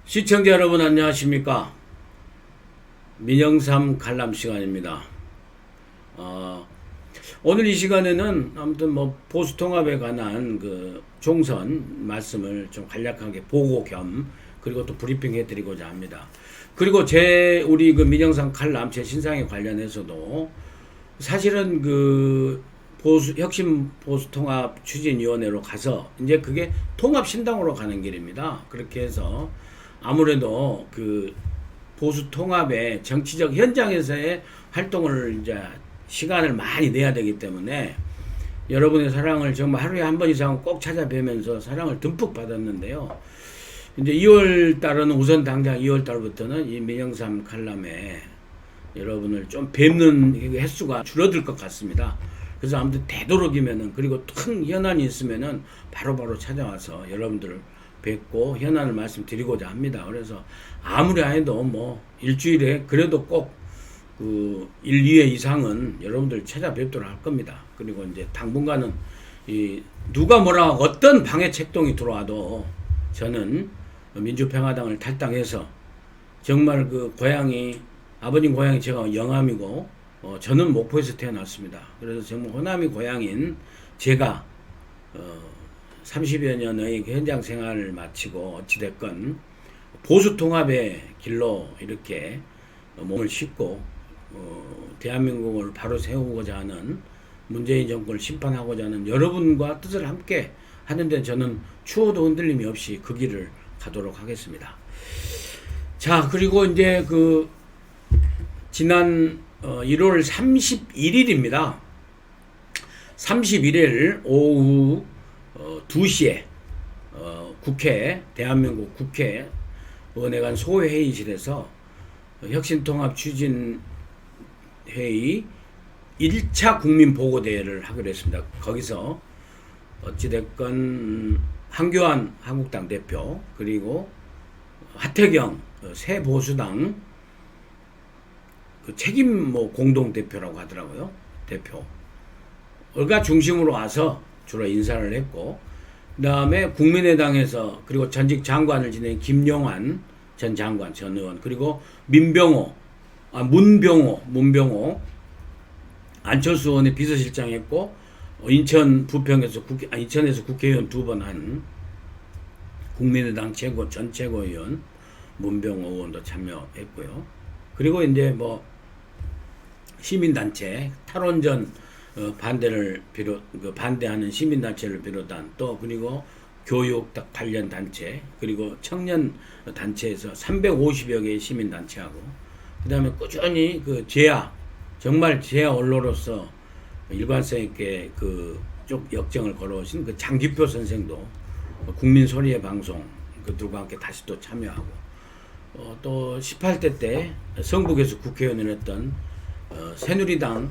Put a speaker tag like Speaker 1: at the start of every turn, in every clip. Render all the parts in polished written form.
Speaker 1: 시청자 여러분 안녕하십니까? 민영삼 관람 시간입니다. 오늘 이 시간에는 아무튼 보수통합에 관한 그 종선 말씀을 좀 간략하게 보고 겸 그리고 또 브리핑 해드리고자 합니다. 그리고 우리 그 민영삼 관람 제 신상에 관련해서도 사실은 그 혁신 보수통합 추진위원회로 가서 이제 그게 통합신당으로 가는 길입니다. 그렇게 해서 아무래도 그 보수 통합의 정치적 현장에서의 활동을 이제 시간을 많이 내야 되기 때문에 여러분의 사랑을 정말 하루에 한 번 이상은 꼭 찾아뵈면서 사랑을 듬뿍 받았는데요. 이제 2월 달은 우선 당장 2월 달부터는 이 민영삼 칼럼에 여러분을 좀 뵙는 횟수가 줄어들 것 같습니다. 그래서 아무튼 되도록이면은 그리고 큰 현안이 있으면은 바로바로 찾아와서 여러분들을 뵙고 현안을 말씀드리고자 합니다. 그래서 아무리 안 해도 일주일에 그래도 꼭 그 1, 2회 이상은 여러분들 찾아뵙도록 할 겁니다. 그리고 이제 당분간은 누가 뭐라 어떤 방해 책동이 들어와도 저는 민주평화당을 탈당해서 정말 그 아버님 고향이 제가 영암이고 저는 목포에서 태어났습니다. 그래서 정말 호남이 고향인 제가 30여 년의 현장 생활을 마치고 어찌됐건 보수통합의 길로 이렇게 몸을 싣고 대한민국을 바로 세우고자 하는 문재인 정권을 심판하고자 하는 여러분과 뜻을 함께 하는데 저는 추호도 흔들림이 없이 그 길을 가도록 하겠습니다. 자, 그리고 이제 그 지난 1월 31일입니다. 31일 오후 2시에 대한민국 국회 의원회관 소회의실에서 혁신통합 추진회의 1차 국민보고대회를 하기로 했습니다. 거기서 어찌됐건 한교안 한국당 대표 그리고 하태경 새 보수당 그 책임 공동대표라고 하더라고요. 대표가 중심으로 와서 주로 인사를 했고, 그 다음에 국민의당에서 그리고 전직 장관을 지낸 김용환 전 장관, 전 의원, 그리고 문병호 안철수 의원의 비서실장 했고, 인천 부평에서 인천에서 국회의원 2번 한 국민의당 전 최고위원 문병호 의원도 참여했고요. 그리고 이제 시민단체 탈원전 반대하는 시민단체를 비롯한 또 그리고 교육 관련 단체 그리고 청년 단체에서 350여 개의 시민단체하고 그 다음에 꾸준히 정말 제야 언로로서 일관성 있게 그쪽 역정을 걸어오신 그 장기표 선생도 국민 소리의 방송 그들과 함께 다시 또 참여하고 또 18대 때 성북에서 국회의원을 했던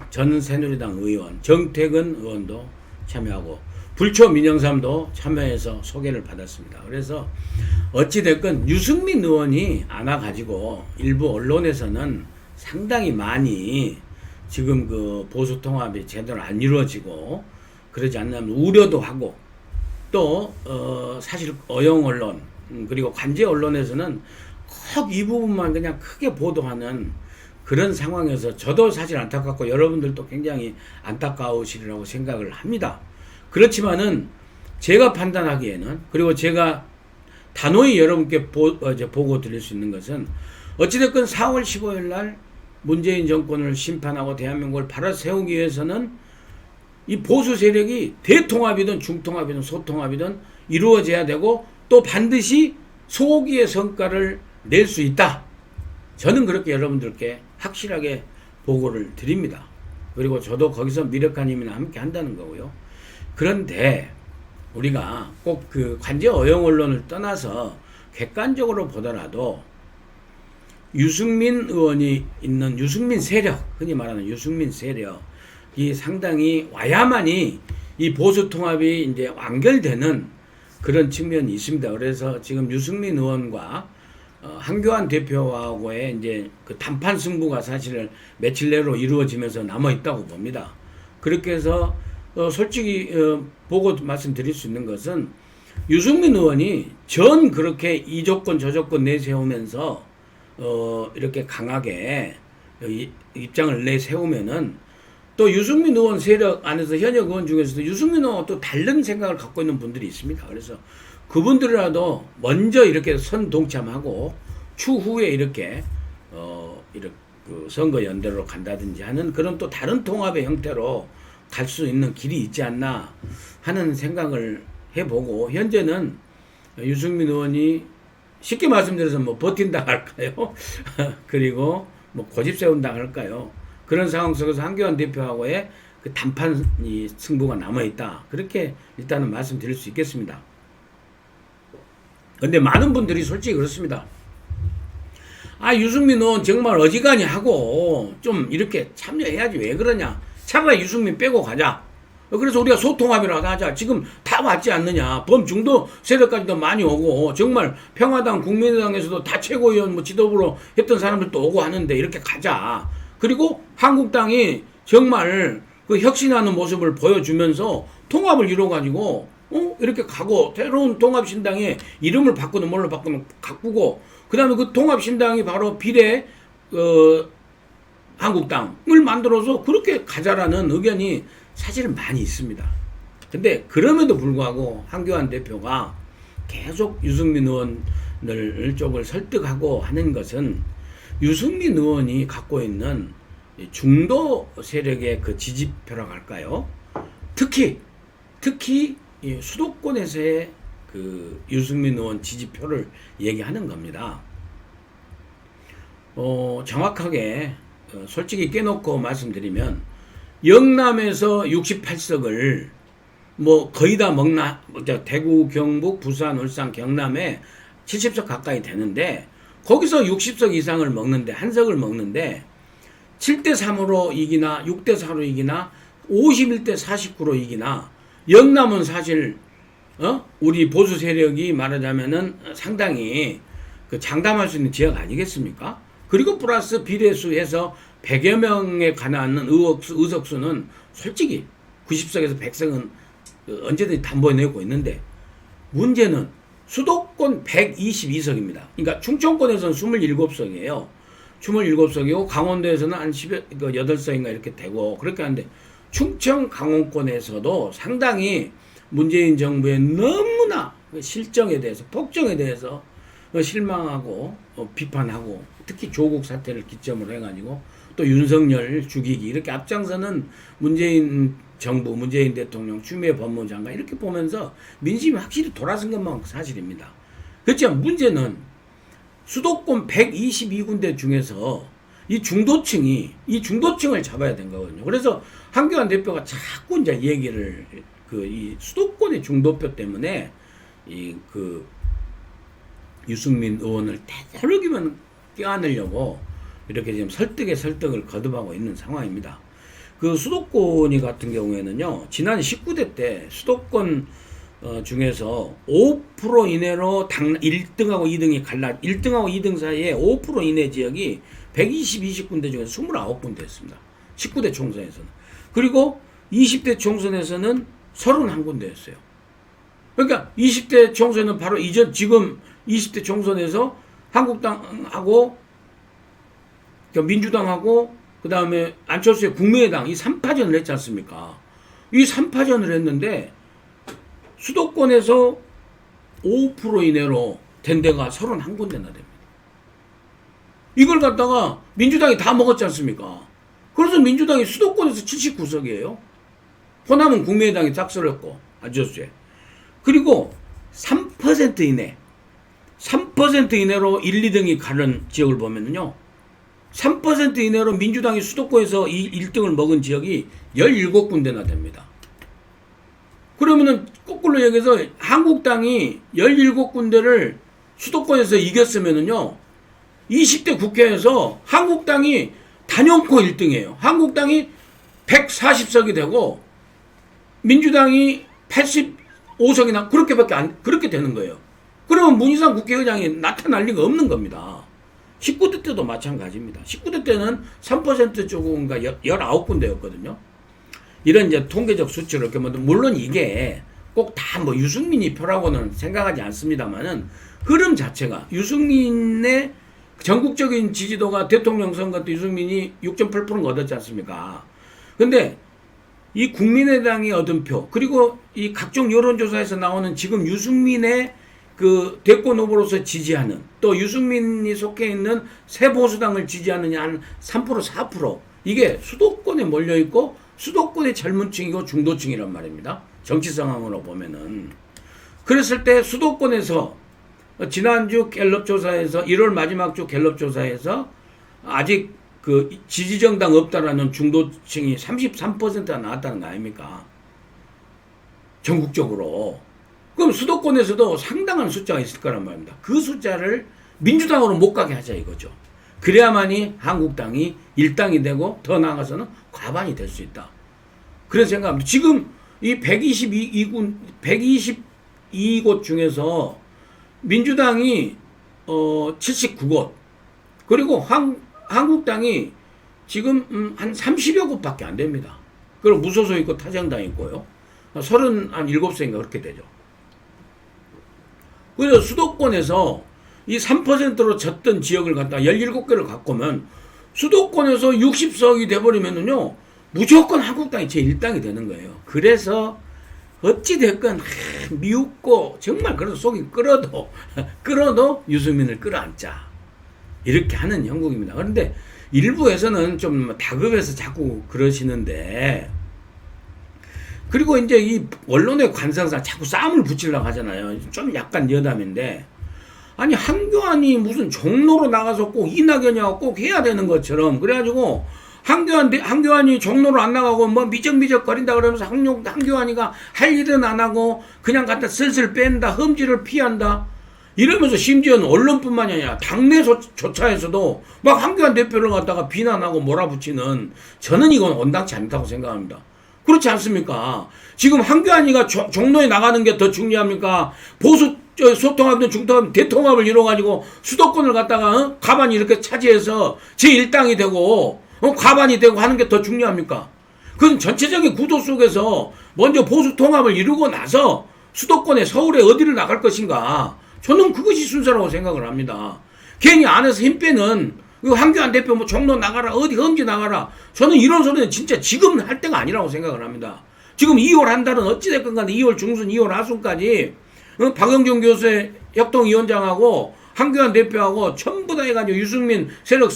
Speaker 1: 전 새누리당 의원 정태근 의원도 참여하고 불초 민영삼도 참여해서 소개를 받았습니다. 그래서 어찌됐건 유승민 의원이 안 와가지고 일부 언론에서는 상당히 많이 지금 그 보수통합이 제대로 안 이루어지고 그러지 않냐면 우려도 하고 또 사실 어용 언론 그리고 관제 언론에서는 꼭 이 부분만 그냥 크게 보도하는 그런 상황에서 저도 사실 안타깝고 여러분들도 굉장히 안타까우시리라고 생각을 합니다. 그렇지만은 제가 판단하기에는 그리고 제가 단호히 여러분께 보고 드릴 수 있는 것은 어찌됐건 4월 15일 날 문재인 정권을 심판하고 대한민국을 바로 세우기 위해서는 이 보수 세력이 대통합이든 중통합이든 소통합이든 이루어져야 되고 또 반드시 소기의 성과를 낼 수 있다. 저는 그렇게 여러분들께 확실하게 보고를 드립니다. 그리고 저도 거기서 미력한 힘이나 함께 한다는 거고요. 그런데 우리가 꼭 그 관제 어용 언론을 떠나서 객관적으로 보더라도 유승민 의원이 있는 유승민 세력, 흔히 말하는 유승민 세력이 상당히 와야만이 이 보수 통합이 이제 완결되는 그런 측면이 있습니다. 그래서 지금 유승민 의원과 한교안 대표하고의 이제 그 단판 승부가 사실 며칠 내로 이루어지면서 남아 있다고 봅니다. 그렇게 해서 솔직히 보고 말씀드릴 수 있는 것은 유승민 의원이 전 그렇게 이 조건 저 조건 내세우면서 이렇게 강하게 입장을 내세우면은 또 유승민 의원 세력 안에서 현역 의원 중에서도 유승민 의원과 또 다른 생각을 갖고 있는 분들이 있습니다. 그래서 그분들이라도 먼저 이렇게 선 동참하고 추후에 이렇게 그 선거 연대로 간다든지 하는 그런 또 다른 통합의 형태로 갈 수 있는 길이 있지 않나 하는 생각을 해보고, 현재는 유승민 의원이 쉽게 말씀드려서 뭐 버틴다 할까요? 그리고 뭐 고집 세운다 할까요? 그런 상황 속에서 한교안 대표하고의 그 단판 승부가 남아있다. 그렇게 일단은 말씀드릴 수 있겠습니다. 근데 많은 분들이 솔직히 그렇습니다. 유승민 의원 정말 어지간히 하고 좀 이렇게 참여해야지 왜 그러냐. 차라리 유승민 빼고 가자. 그래서 우리가 소통합이라도 하자. 지금 다 왔지 않느냐. 범중도 세력까지도 많이 오고, 정말 평화당, 국민의당에서도 다 최고위원 지도부로 했던 사람들도 오고 하는데 이렇게 가자. 그리고 한국당이 정말 그 혁신하는 모습을 보여주면서 통합을 이뤄가지고 이렇게 가고, 새로운 통합신당의 이름을 바꾸는 뭘로 바꾸는 바꾸고, 그 다음에 그 통합신당이 바로 비례 한국당을 만들어서 그렇게 가자라는 의견이 사실은 많이 있습니다. 근데 그럼에도 불구하고 한교안 대표가 계속 유승민 의원을 쪽을 설득하고 하는 것은 유승민 의원이 갖고 있는 중도 세력의 그 지지표라고 할까요? 특히 수도권에서의 그 유승민 의원 지지표를 얘기하는 겁니다. 정확하게 솔직히 깨놓고 말씀드리면, 영남에서 68석을 뭐 거의 다 먹나, 대구, 경북, 부산, 울산, 경남에 70석 가까이 되는데, 거기서 60석 이상을 먹는데, 한 석을 먹는데 7대3으로 이기나 6대4로 이기나 51대 49로 이기나, 영남은 사실 우리 보수 세력이 말하자면은 상당히 그 장담할 수 있는 지역 아니겠습니까? 그리고 플러스 비례수에서 100여 명에 관한 의석수는 솔직히 90석에서 100석은 언제든지 담보해내고 있는데, 문제는 수도권 122석입니다. 그러니까 충청권에서는 27석이에요. 27석이고 강원도에서는 한 8석인가 이렇게 되고 그렇게 하는데, 충청 강원권에서도 상당히 문재인 정부의 너무나 실정에 대해서, 폭정에 대해서 실망하고 비판하고, 특히 조국 사태를 기점으로 해가지고 또 윤석열 죽이기 이렇게 앞장서는 문재인 정부, 문재인 대통령, 추미애 법무장관 이렇게 보면서 민심이 확실히 돌아선 것만 사실입니다. 그렇지만 문제는 수도권 122군데 중에서 이 중도층을 잡아야 된 거거든요. 그래서 한교안 대표가 자꾸 이제 얘기를 이 수도권의 중도표 때문에 유승민 의원을 되도록이면 껴안으려고 이렇게 지금 설득을 거듭하고 있는 상황입니다. 그 수도권이 같은 경우에는요, 지난 19대 때 수도권 중에서 5% 이내로 1등하고 2등이 1등하고 2등 사이에 5% 이내 지역이 120군데 중에서 29군데였습니다. 19대 총선에서는. 그리고 20대 총선에서는 31군데였어요. 그러니까 20대 총선은 바로 지금 20대 총선에서 한국당하고 민주당하고 그 다음에 안철수의 국민의당 이 3파전을 했지 않습니까? 이 3파전을 했는데 수도권에서 5% 이내로 된 데가 31군데나 됩니다. 이걸 갖다가 민주당이 다 먹었지 않습니까? 그래서 민주당이 수도권에서 79석이에요. 호남은 국민의당이 짝설었고 안철수에. 그리고 3% 이내 3% 이내로 1, 2등이 가는 지역을 보면요, 3% 이내로 민주당이 수도권에서 1등을 먹은 지역이 17군데나 됩니다. 그러면은 거꾸로 얘기해서 한국당이 17군데를 수도권에서 이겼으면은요, 20대 국회에서 한국당이 단연코 1등이에요. 한국당이 140석이 되고 민주당이 85석이나 그렇게 되는 거예요. 그러면 문희상 국회의장이 나타날 리가 없는 겁니다. 19대 때도 마찬가지입니다. 19대 때는 3% 조금인가 19군데였거든요. 이런 이제 통계적 수치를 이렇게 보면, 물론 이게 꼭 다 뭐 유승민이 표라고는 생각하지 않습니다만은 흐름 자체가 유승민의 전국적인 지지도가 대통령 선거 때 유승민이 6.8%가 얻었지 않습니까? 근데 이 국민의당이 얻은 표 그리고 이 각종 여론조사에서 나오는 지금 유승민의 그 대권 후보로서 지지하는 또 유승민이 속해 있는 새 보수당을 지지하는 한 3% 4% 이게 수도권에 몰려 있고 수도권의 젊은층이고 중도층이란 말입니다. 정치 상황으로 보면은 그랬을 때 수도권에서 지난주 갤럽 조사에서 1월 마지막 주 갤럽 조사에서 아직 그 지지정당 없다라는 중도층이 33%가 나왔다는 거 아닙니까? 전국적으로. 그럼 수도권에서도 상당한 숫자가 있을 거란 말입니다. 그 숫자를 민주당으로 못 가게 하자 이거죠. 그래야만이 한국당이 일당이 되고 더 나아가서는 과반이 될 수 있다. 그런 생각합니다. 지금 이 122곳 중에서 민주당이 79곳 그리고 한국당이 지금 한 30여 곳밖에 안 됩니다. 그리고 무소속 있고 타정당 있고요. 37세인가 그렇게 되죠. 그래서 수도권에서 이 3%로 졌던 지역을 갖다가 17개를 갖고 오면 수도권에서 60석이 돼버리면은요, 무조건 한국당이 제1당이 되는 거예요. 그래서 어찌됐건 미웃고 정말 그래서 속이 끓어도 유승민을 끌어안자. 이렇게 하는 형국입니다. 그런데 일부에서는 좀 다급해서 자꾸 그러시는데 그리고 이제 이 언론의 관상상 자꾸 싸움을 붙이려고 하잖아요. 좀 약간 여담인데 아니 한교안이 무슨 종로로 나가서 꼭 이낙연이하고 꼭 해야 되는 것처럼 그래가지고 한교안이 종로로 안 나가고 뭐 미적미적 거린다 그러면서 한교안이가 할 일은 안 하고 그냥 갖다 슬슬 뺀다 흠질을 피한다 이러면서 심지어는 언론뿐만이 아니라 당내 조차에서도 막 한교안 대표를 갖다가 비난하고 몰아붙이는 저는 이건 온당치 않다고 생각합니다. 그렇지 않습니까? 지금 한교안이가 종로에 나가는 게 더 중요합니까? 보수 소통하든 중통하든 대통합을 이뤄가지고 수도권을 갖다가 가만히 이렇게 차지해서 제1당이 되고 과반이 되고 하는 게 더 중요합니까? 그건 전체적인 구도 속에서 먼저 보수 통합을 이루고 나서 수도권에 서울에 어디를 나갈 것인가 저는 그것이 순서라고 생각을 합니다. 괜히 안에서 힘 빼는 한교안 대표 뭐 종로 나가라 어디 험지 나가라 저는 이런 소리는 진짜 지금 할 때가 아니라고 생각을 합니다. 지금 2월 한 달은 어찌됐건 간에 2월 중순 2월 하순까지 박영준 교수의 협동위원장하고 한교안 대표하고 전부 다 해가지고 유승민 세력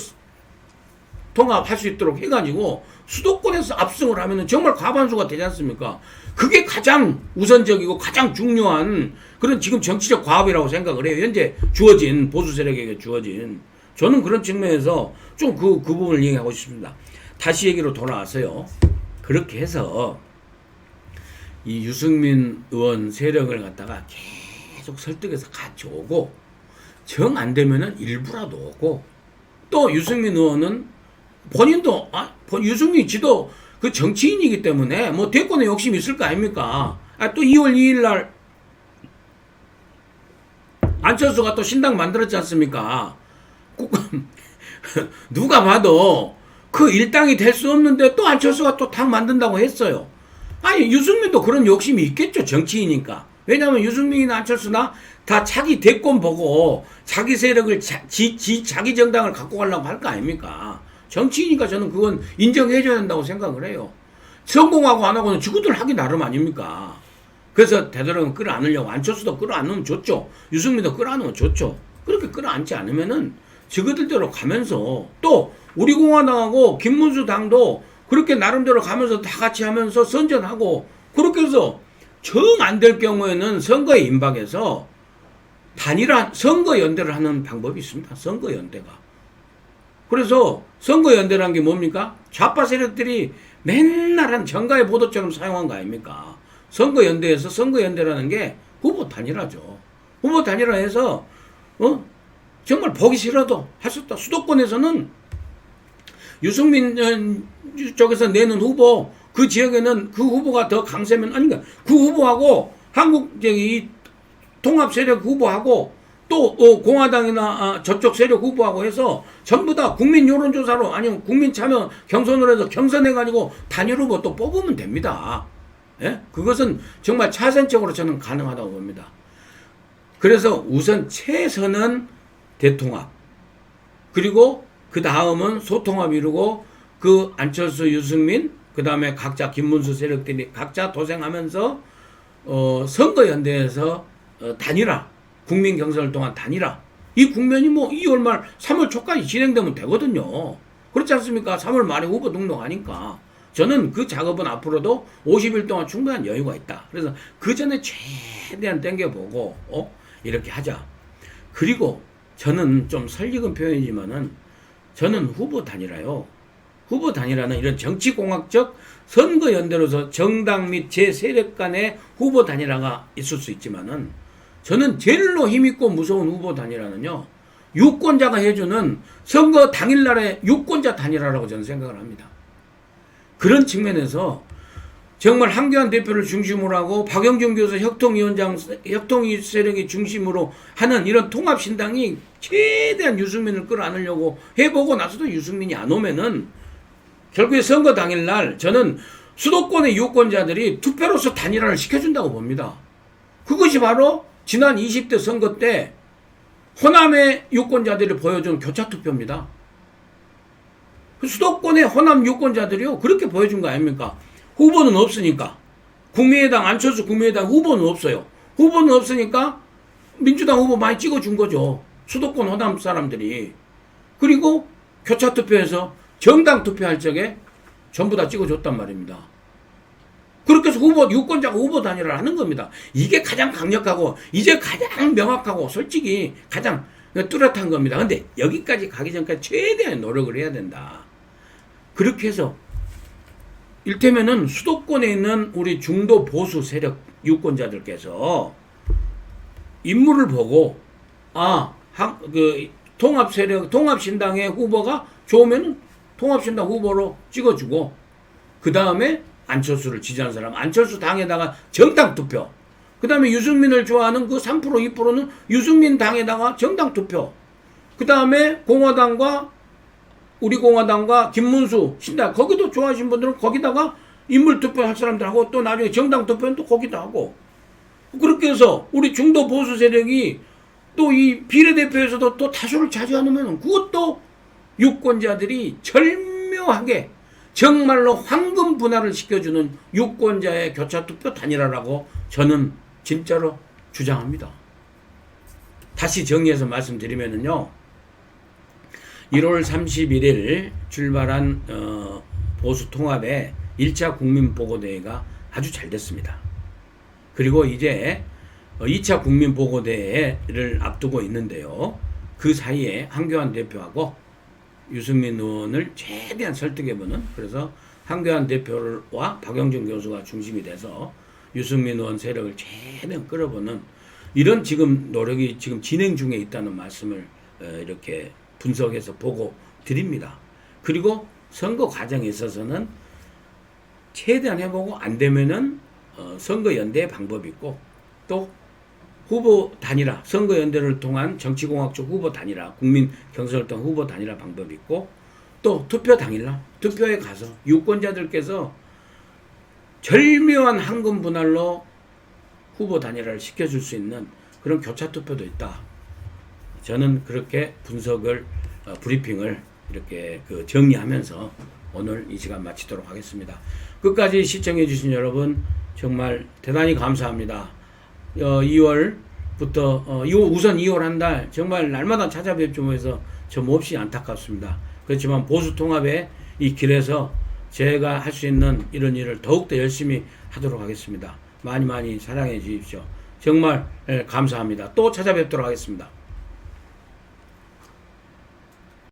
Speaker 1: 통합할 수 있도록 해가지고 수도권에서 압승을 하면 정말 과반수가 되지 않습니까? 그게 가장 우선적이고 가장 중요한 그런 지금 정치적 과업이라고 생각을 해요. 현재 주어진 보수 세력에게 주어진 저는 그런 측면에서 좀 그 부분을 얘기하고 싶습니다. 다시 얘기로 돌아와서요. 그렇게 해서 이 유승민 의원 세력을 갖다가 계속 설득해서 같이 오고 정 안 되면은 일부라도 오고 또 유승민 의원은 본인도 유승민 지도 그 정치인이기 때문에 뭐 대권에 욕심이 있을 거 아닙니까? 또 2월 2일 날 안철수가 또 신당 만들었지 않습니까? 누가 봐도 그 일당이 될 수 없는데 또 안철수가 또 당 만든다고 했어요. 아니 유승민도 그런 욕심이 있겠죠. 정치이니까. 왜냐하면 유승민이나 안철수나 다 자기 대권 보고 자기 세력을 자기 정당을 갖고 가려고 할 거 아닙니까? 정치이니까 저는 그건 인정해줘야 된다고 생각을 해요. 성공하고 안 하고는 지구들 하기 나름 아닙니까? 그래서 되도록이면 끌어안으려고 안철수도 끌어안으면 좋죠. 유승민도 끌어안으면 좋죠. 그렇게 끌어안지 않으면은 저것들대로 가면서 또 우리 공화당하고 김문수 당도 그렇게 나름대로 가면서 다 같이 하면서 선전하고 그렇게 해서 정 안 될 경우에는 선거에 임박해서 단일화 선거연대를 하는 방법이 있습니다. 선거연대가. 그래서 선거연대라는 게 뭡니까? 좌파 세력들이 맨날 한 정가의 보도처럼 사용한 거 아닙니까? 선거연대에서 선거연대라는 게 후보 단일화죠. 후보 단일화해서 정말 보기 싫어도 할 수 있다. 수도권에서는 유승민 쪽에서 내는 후보 그 지역에는 그 후보가 더 강세면 아닌가 그 후보하고 한국 이 통합 세력 후보하고 또 공화당이나 저쪽 세력 후보하고 해서 전부 다 국민 여론조사로 아니면 국민 참여 경선으로 해서 경선해가지고 단일 후보 또 뽑으면 됩니다. 예? 그것은 정말 차선적으로 저는 가능하다고 봅니다. 그래서 우선 최선은 대통합, 그리고 그 다음은 소통합 이루고 그 안철수, 유승민, 그 다음에 각자 김문수 세력들이 각자 도생하면서 선거연대에서 단일화, 국민 경선을 통한 단일화, 이 국면이 뭐 2월 말 3월 초까지 진행되면 되거든요. 그렇지 않습니까? 3월 말에 후보 등록하니까. 저는 그 작업은 앞으로도 50일 동안 충분한 여유가 있다. 그래서 그 전에 최대한 땡겨보고 이렇게 하자. 그리고 저는 좀 설익은 표현이지만은 저는 후보 단일화요. 후보 단일화는 이런 정치공학적 선거연대로서 정당 및 제세력 간의 후보 단일화가 있을 수 있지만은 저는 제일로 힘있고 무서운 후보 단일화는요, 유권자가 해주는 선거 당일날의 유권자 단일화라고 저는 생각을 합니다. 그런 측면에서 정말 한교안 대표를 중심으로 하고 박영준 교수 혁통위원장, 혁통위 세력이 중심으로 하는 이런 통합신당이 최대한 유승민을 끌어안으려고 해보고 나서도 유승민이 안 오면은 결국에 선거 당일날 저는 수도권의 유권자들이 투표로서 단일화를 시켜준다고 봅니다. 그것이 바로 지난 20대 선거 때 호남의 유권자들이 보여준 교차투표입니다. 수도권의 호남 유권자들이요, 그렇게 보여준 거 아닙니까? 후보는 없으니까. 국민의당, 안철수 국민의당 후보는 없어요. 후보는 없으니까 민주당 후보 많이 찍어준 거죠. 수도권 호남 사람들이. 그리고 교차투표에서 정당 투표할 적에 전부 다 찍어줬단 말입니다. 그렇게 해서 유권자가 후보 단일화를 하는 겁니다. 이게 가장 강력하고, 이제 가장 명확하고, 솔직히 가장 뚜렷한 겁니다. 근데 여기까지 가기 전까지 최대한 노력을 해야 된다. 그렇게 해서, 일테면은 수도권에 있는 우리 중도 보수 세력 유권자들께서 인물을 보고, 통합 세력, 통합신당의 후보가 좋으면 통합신당 후보로 찍어주고, 그 다음에 안철수를 지지하는 사람, 안철수 당에다가 정당 투표. 그 다음에 유승민을 좋아하는 그 3%, 2%는 유승민 당에다가 정당 투표. 그 다음에 공화당과 우리 공화당과 김문수 신당, 거기도 좋아하시는 분들은 거기다가 인물 투표할 사람들하고 또 나중에 정당 투표는 또 거기다 하고. 그렇게 해서 우리 중도 보수 세력이 또 이 비례대표에서도 또 다수를 차지하면 그것도 유권자들이 절묘하게 정말로 황금 분할을 시켜주는 유권자의 교차투표 단일화라고 저는 진짜로 주장합니다. 다시 정리해서 말씀드리면요, 1월 31일 출발한 보수통합의 1차 국민보고대회가 아주 잘 됐습니다. 그리고 이제 2차 국민보고대회를 앞두고 있는데요, 그 사이에 한교안 대표하고 유승민 의원을 최대한 설득해보는, 그래서 한교안 대표와 박영준 교수가 중심이 돼서 유승민 의원 세력을 최대한 끌어보는 이런 지금 노력이 지금 진행 중에 있다는 말씀을 이렇게 분석해서 보고 드립니다. 그리고 선거 과정에 있어서는 최대한 해보고 안 되면은 선거연대의 방법이 있고, 또 후보 단일화, 선거연대를 통한 정치공학적 후보 단일화, 국민 경선을 통한 후보 단일화 방법이 있고, 또 투표 당일날 투표에 가서 유권자들께서 절묘한 황금 분할로 후보 단일화를 시켜줄 수 있는 그런 교차 투표도 있다. 저는 그렇게 분석을 브리핑을 이렇게 정리하면서 오늘 이 시간 마치도록 하겠습니다. 끝까지 시청해 주신 여러분 정말 대단히 감사합니다. 2월부터 우선 2월 한 달 정말 날마다 찾아뵙죠 해서 저 몹시 안타깝습니다. 그렇지만 보수 통합의 이 길에서 제가 할 수 있는 이런 일을 더욱더 열심히 하도록 하겠습니다. 많이 많이 사랑해 주십시오. 정말 감사합니다. 또 찾아뵙도록 하겠습니다.